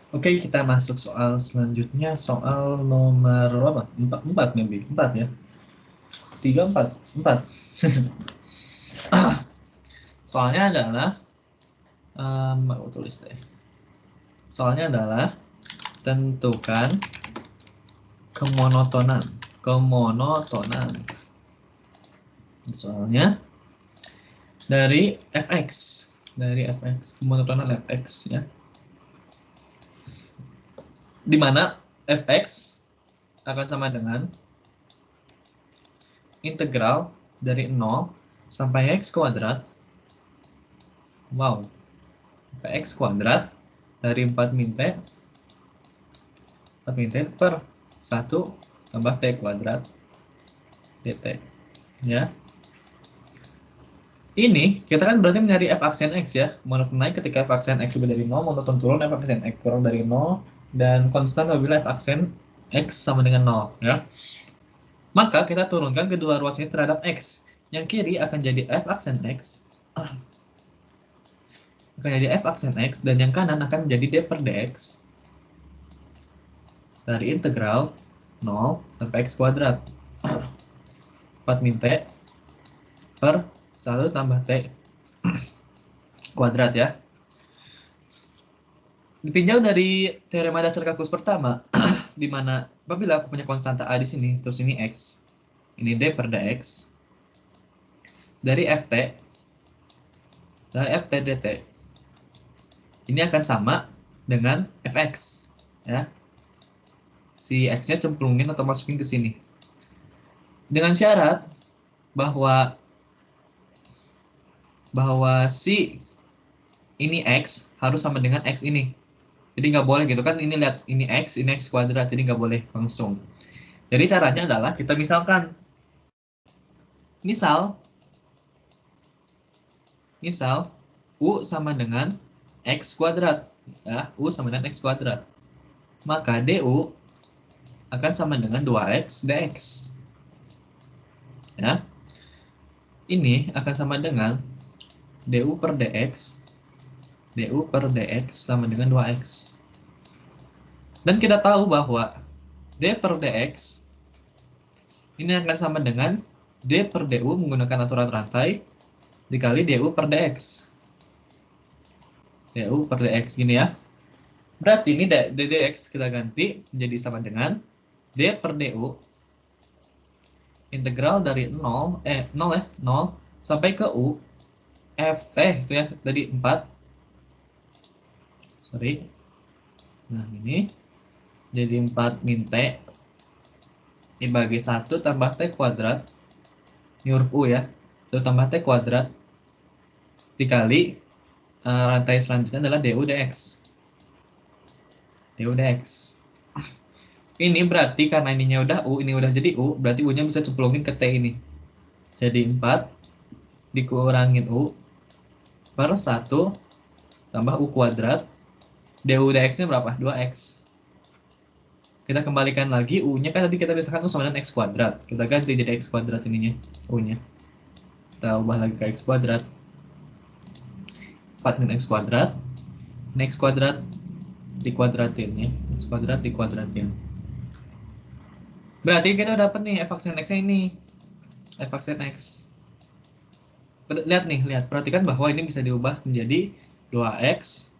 Oke, kita masuk soal selanjutnya, soal nomor berapa? 4 maybe. 4 ya. 3, 4. 4. Soalnya adalah aku tulis deh. Soalnya adalah tentukan kemonotonan. Kemonotonan. Soalnya dari fx. Dari fx, kemonotonan fx ya. Di mana fx akan sama dengan integral dari 0 sampai x kuadrat. Wow. Sampai x kuadrat dari 4 min t per 1 tambah t kuadrat dt. Ya. Ini kita kan berarti mencari f aksen x ya. Monoton naik ketika f aksen x lebih dari 0, monoton turun f aksen x kurang dari 0, dan konstan apabila f aksen x sama dengan 0 ya. Maka kita turunkan kedua ruas ini terhadap x. Yang kiri akan jadi f aksen x. Akan jadi f aksen x, dan yang kanan akan menjadi d per dx dari integral 0 sampai x kuadrat 4 min t per 1 tambah t kuadrat ya. Ditinjau dari teorema dasar kalkulus pertama, di mana apabila aku punya konstanta a di sini, terus ini x, ini d per dx, dari ft dt, ini akan sama dengan fx ya. Si x-nya cemplungin atau masukin ke sini. Dengan syarat bahwa si ini x harus sama dengan x ini. Jadi nggak boleh gitu kan, ini lihat, ini x kuadrat, jadi nggak boleh langsung. Jadi caranya adalah kita misal u sama dengan x kuadrat ya, u sama dengan x kuadrat, maka du akan sama dengan 2x dx ya. Ini akan sama dengan du per dx sama dengan 2x. Dan kita tahu bahwa d per dx ini akan sama dengan d per du menggunakan aturan rantai dikali du per dx. Du per dx gini ya. Berarti ini dx kita ganti menjadi sama dengan d per du integral dari 0 sampai ke u f itu ya tadi 4. Sorry. Nah, ini jadi 4 min t dibagi 1 tambah t kuadrat. Ini huruf u ya. 1 tambah t kuadrat dikali rantai selanjutnya adalah du dx. Ini berarti karena ininya udah u, ini udah jadi u, berarti u-nya bisa cemplungin ke t ini. Jadi 4 dikurangin u per 1 tambah u kuadrat. Du dx-nya berapa? 2x. Kita kembalikan lagi, u-nya kan tadi kita pisahkan u sama dengan x kuadrat. Kita ganti jadi x kuadrat ininya, u-nya. Kita ubah lagi ke x kuadrat. 4 min x kuadrat. Ini x kuadrat dikuadratin ya. X kuadrat dikuadratin. Berarti kita udah dapat nih f aksen x-nya ini. F aksen x. Lihat, perhatikan bahwa ini bisa diubah menjadi 2x,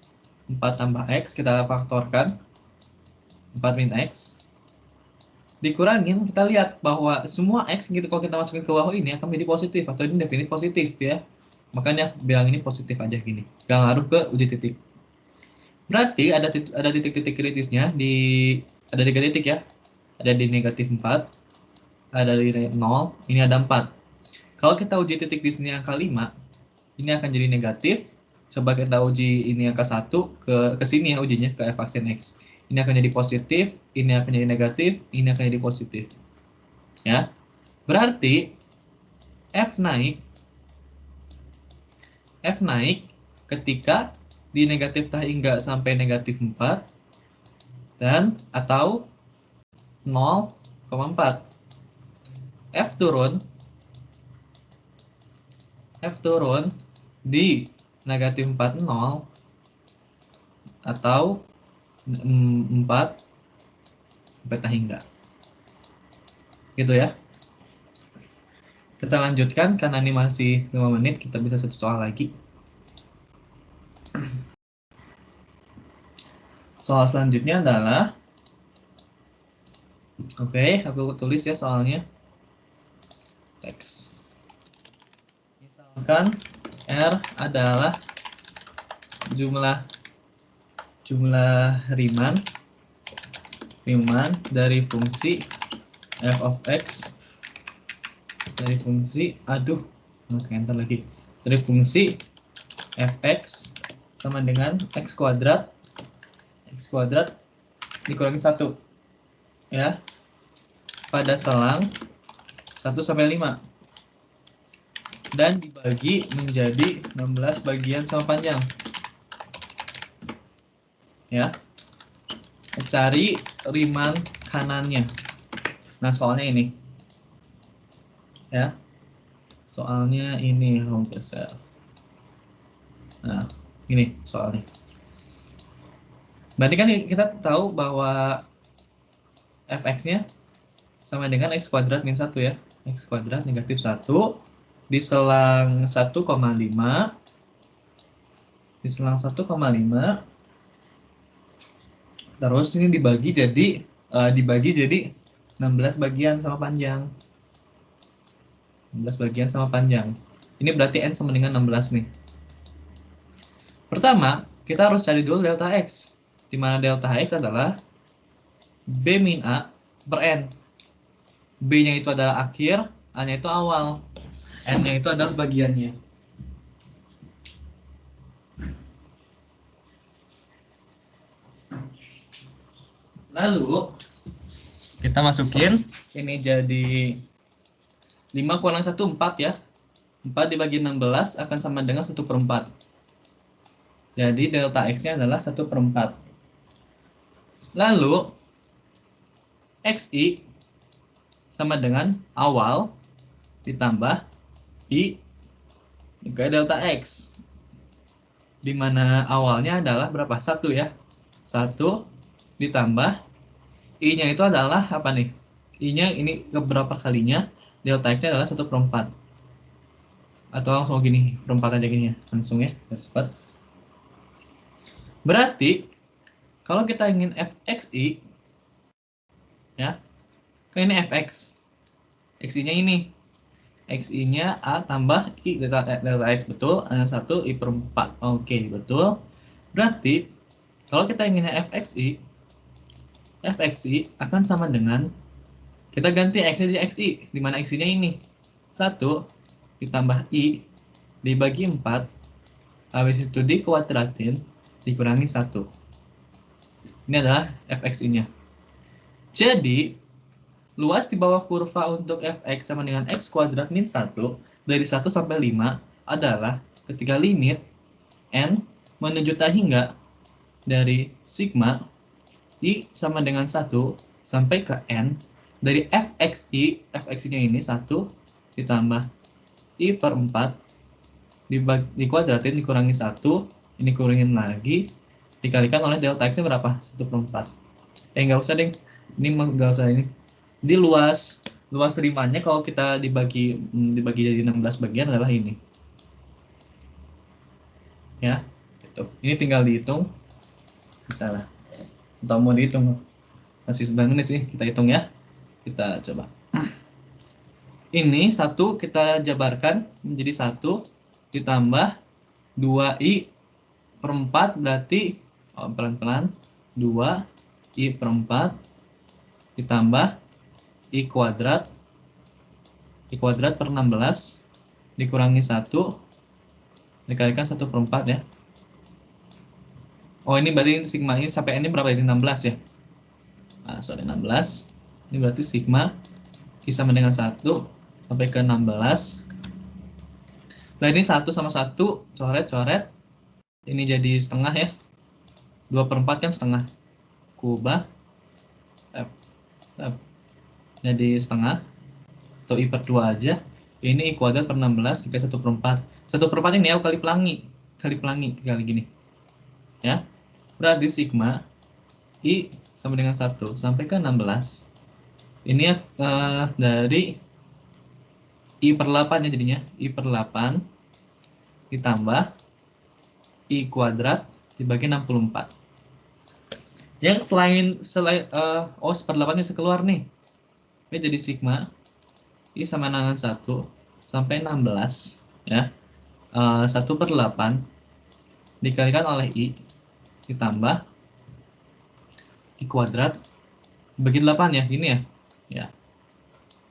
4 tambah x, kita faktorkan, 4 min x, dikurangin, kita lihat bahwa semua x gitu kalau kita masukin ke bawah ini akan menjadi positif, atau ini definit positif ya. Makanya bilang ini positif aja gini, gak ngaruh ke uji titik. Berarti ada titik-titik kritisnya, ada 3 titik ya. Ada di negatif 4, ada di 0, ini ada 4. Kalau kita uji titik di sini angka 5, ini akan jadi negatif. Coba kita uji ini angka 1 ke sini ya ujinya, ke f aksen x. Ini akan jadi positif, ini akan jadi negatif, ini akan jadi positif. Ya. Berarti f naik ketika di negatif hingga sampai negatif 4 dan atau 0,4. F turun di negatif 40 atau 4 sampai tak hingga. Gitu ya. Kita lanjutkan, karena ini masih 5 menit, kita bisa satu soal lagi. Soal selanjutnya adalah, oke, aku tulis ya soalnya. Teks. Misalkan R adalah jumlah Riemann dari fungsi f of x, dari fungsi, enter lagi, dari fungsi fx sama dengan x kuadrat dikurangi 1 ya, pada selang 1 sampai 5 dan dibagi menjadi 16 bagian sama panjang ya. Cari Riemann kanannya. Nah, soalnya ini ya, soalnya ini nah, ini soalnya. Berarti kan kita tahu bahwa fx-nya sama dengan x kuadrat min 1 ya. X kuadrat negatif 1 di selang 1,5, di selang 1,5, terus ini dibagi jadi 16 bagian sama panjang. 16 bagian sama panjang. Ini berarti n sama dengan 16 nih. Pertama, kita harus cari dulu delta x, di mana delta x adalah b min a per n. B-nya itu adalah akhir, A-nya itu awal, N-nya itu adalah bagiannya. Lalu kita masukin ini jadi 5 kurang 1, 4 ya. 4 dibagi 16 akan sama dengan 1/4. Jadi delta X-nya adalah 1/4. Lalu XI sama dengan awal ditambah I ke delta X. Di mana awalnya adalah berapa? 1 ya. 1 ditambah I-nya itu adalah apa nih? I-nya ini keberapa kalinya? Delta X-nya adalah 1/4. Atau langsung gini, perempat aja gini ya. Langsung ya, biar cepat. Berarti, kalau kita ingin fxi, ya, kan ini fx. Xi-nya ini. Xi-nya A tambah I delta X, betul? 1 I/4. Oke, betul. Berarti, kalau kita ingin fxi akan sama dengan, kita ganti X-nya jadi Xi, di mana Xi-nya ini 1 ditambah I dibagi 4, habis itu dikuadratin, dikurangi 1. Ini adalah fxi-nya. Jadi, luas di bawah kurva untuk fx sama dengan x kuadrat min 1 dari 1 sampai 5 adalah ketika limit n menuju tak hingga dari sigma I sama dengan 1 sampai ke n dari fxi-nya ini 1 ditambah I/4 dikuadratin dikurangi 1, ini kurangin lagi, dikalikan oleh delta X-nya berapa? 1/4. Nggak usah deh, ini nggak usah ini. Di luas Riemann-nya kalau kita dibagi jadi 16 bagian adalah ini. Ya, gitu. Ini tinggal dihitung. Bisa lah. Atau mau dihitung. Masih 9 menit sih, kita hitung ya. Kita coba. Ini 1 kita jabarkan menjadi 1 ditambah 2I/4 berarti pelan-pelan 2I/4 ditambah I kuadrat per 16 dikurangi 1 dikalikan 1/4 ya. Oh, ini berarti sigma ini sampai ini berapa? Ini 16 ya. Nah, sorry, 16. Ini berarti sigma I sama dengan 1 sampai ke 16. Nah, ini 1 sama 1 coret-coret. Ini jadi setengah ya. 2/4 kan setengah. Kubah jadi setengah atau I/2 aja. Ini I kuadrat per 16 dikali 1/4. 1/4 ini aku kali pelangi gini ya. Berarti sigma I sama dengan 1 sampai ke 16. Ini dari I per 8 ya jadinya. I per 8 ditambah I kuadrat dibagi 64. Yang selain per 8 bisa keluar nih. Ini jadi sigma I sama dengan 1 sampai 16 ya. 1 per 8 dikalikan oleh I ditambah I kuadrat dibagi 8 ya, gini ya. Ya.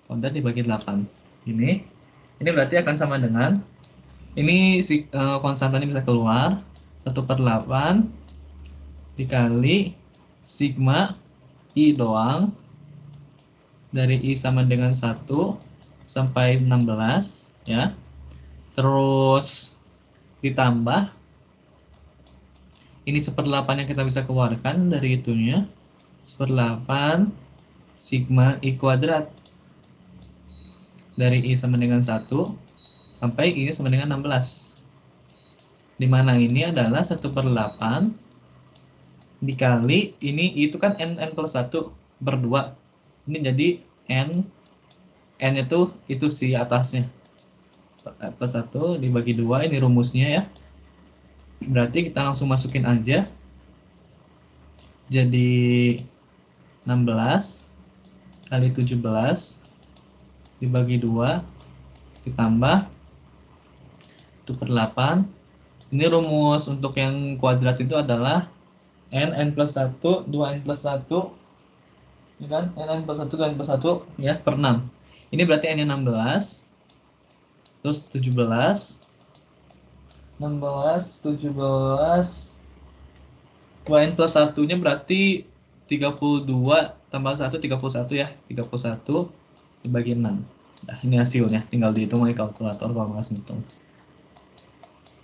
Kuadrat dibagi 8. Ini berarti akan sama dengan ini konstantannya bisa keluar 1 per 8 dikali sigma I doang dari I sama dengan 1 sampai 16 ya. Terus ditambah ini 1/8 yang kita bisa keluarkan dari itunya 1/8 sigma I kuadrat dari I sama dengan 1 sampai I sama dengan 16, dimana ini adalah 1/8 dikali ini I itu kan n plus 1 per 2, ini jadi n itu si atasnya plus 1 dibagi 2, ini rumusnya ya. Berarti kita langsung masukin aja. Jadi 16 kali 17 dibagi 2 ditambah 1/8. Ini rumus untuk yang kuadrat itu adalah n plus 1, 2n plus 1, ya kan? n plus 1, 2n plus 1 ya, per 6. Ini berarti n-nya 16, terus 17, 17, 2n plus 1-nya berarti 32 tambah 1, 31 ya. 31 dibagi 6. Nah, ini hasilnya. Tinggal dihitung oleh kalkulator kalau nggak ngitung.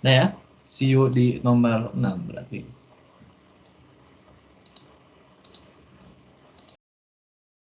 Nah ya, see you di nomor 6 berarti.